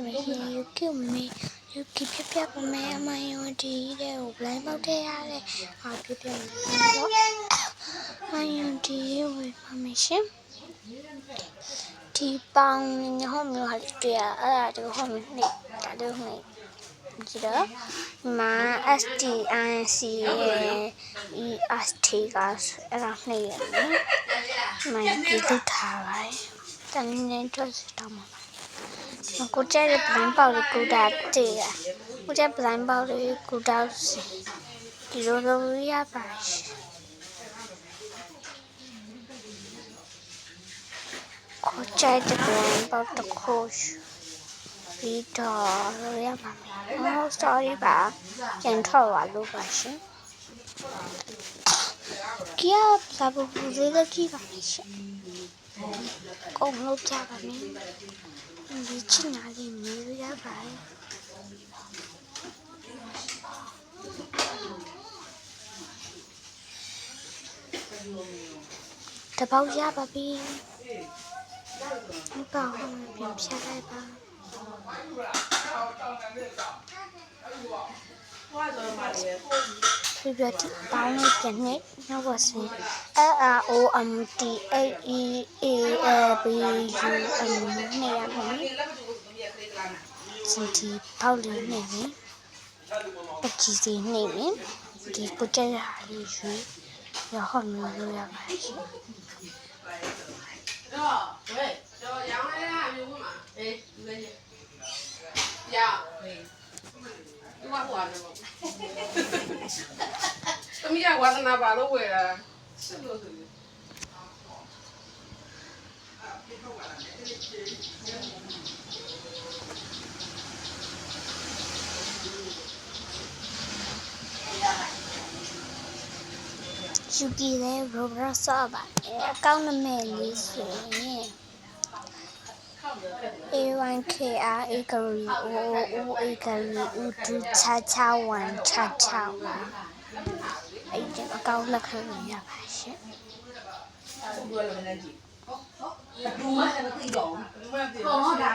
မယ်ရှင်ယူကီမေယူကီပြပါမယ်အမယုံဒီတဲ့ကိုဘလိုင်းပေါက်တဲ့ရတဲ့ဟာပြမယ်တော့အယုံဒီဝေပါမယ်ရှင်ဒီပေါင်းဟောမျိုးဟာတွေ့ရအဲ့ဒါတို့ဟောမျိုးနေဒါတို့နေကြည့်တော့မာ STINC EST ကအဲ့ဒါနေရနော်မင်းဒီလိုထားလိုက်တန်းနေတော့စတော့မှာကိုကျတဲ့ blind ပေါက်လေးကိုတာတည်ရကိုကျ blind ပေါက်လေးကိုတာစီဒီလိုလိုရပါကိုကျတဲ့ blind ပေါက်တစ်ခုပြီးတော့လိုရပါမယ် sorry ပါပြန်ထွက်သွားလို့ပါရှင်ကြည့်ပါဘူးလေကြည့်ပါမယ်ရှင်ကုန်လို့ကြပါမယ်ဒီချင်နာလေးမျိုးရပါတယ်တပေါက်ရပါပြီဒီပေါက်ပြန်ဖြတ်လိုက်ပါပြပြတိပေါင်းနဲ့ပြန်နဲ့နောက်ပါစင် ROMTAEABUM နေရပါမယ်စင်တီပေါက်လေးနေပြီပကြီးစီနေပြီဒီကိုကျရဟာလေးရွေးရဟောမျိုးလို့ရပါတယ်ရှင်တော့ဝဲတော့ရောင်းလိုက်တာမျိုးမှာအေးဒီလေရဟေးဒီမှာဟိုရတယ်ပေါ့သမီးကဝါသနာပါလို့ဝယ်တာစစ်လို့ဆိုရင်ယူကီရဲ့ Roblox ဆော့ပါအကောင့်နံပါတ်လေးဆိုရင် A1KR Agri OO Agri U2 661 66ပါအဲ့ဒီအကောင့်လက်ခံရပါရှင်ดูมันจะตีดองก็ได้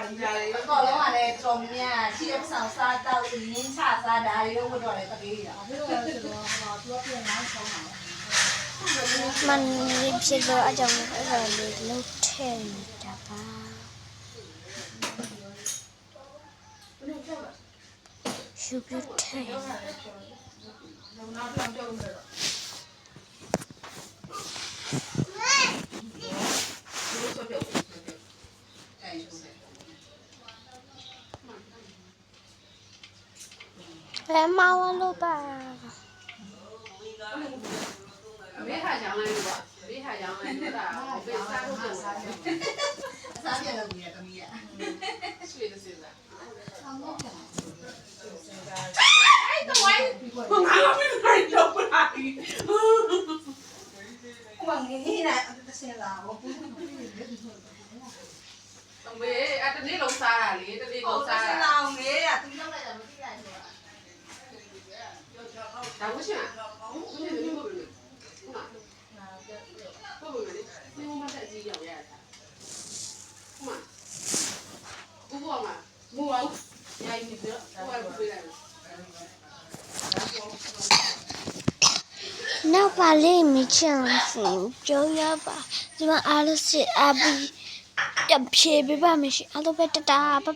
ก็แล้วอะไรตรงเนี่ยที่สาวซาตาลีนิชาซาดาเรียกว่าอะไรตะกี้อ่ะมันဖြစ်လို့အကြောင်းအဲ့ဒါလေးလှုပ်ထည့်နေတာပါရှုပ်ထည့်လဲမောင်းလို့ပါဘေးဟာရောင်းလိုက်လို့ပါဘေးဟာရောင်းလိုက်လို့ဒါဘေးစားလို့ပြန်စားတယ်စားပြလို့နေတမီးอ่ะဆွေးတယ်ဆွေးတာအဲ့တော့ဝိုင်းငါမbiếtနိုင်တော့ပါဘူးဘယ်နည်းနဲ့အစင်လာဘောအမေအဲ့တနေ့လုံးစားတာလေတနေ့လုံးစားတာလောင်နေอ่ะသူရောက်လိုက်တာမသိလိုက်ဘူးဒါဝှရှင်ဟုတ်တယ်ဒီလိုပဲဟုတ်လားဟုတ်ပါမယ်ဒီမှာတက်ကြီးရောက်ရတာဟုတ်မှာဘူးဘောမှာမူအောင်ရိုက်ပြီးတော့ဟိုကပြေးလိုက်နောက်ပါလေးမချင်ဘူးပြောရပါဒီမှာအားလို့စစ်အပီးဖြေပေးပါမယ်ရှင်အားလုံးပဲတတာပါ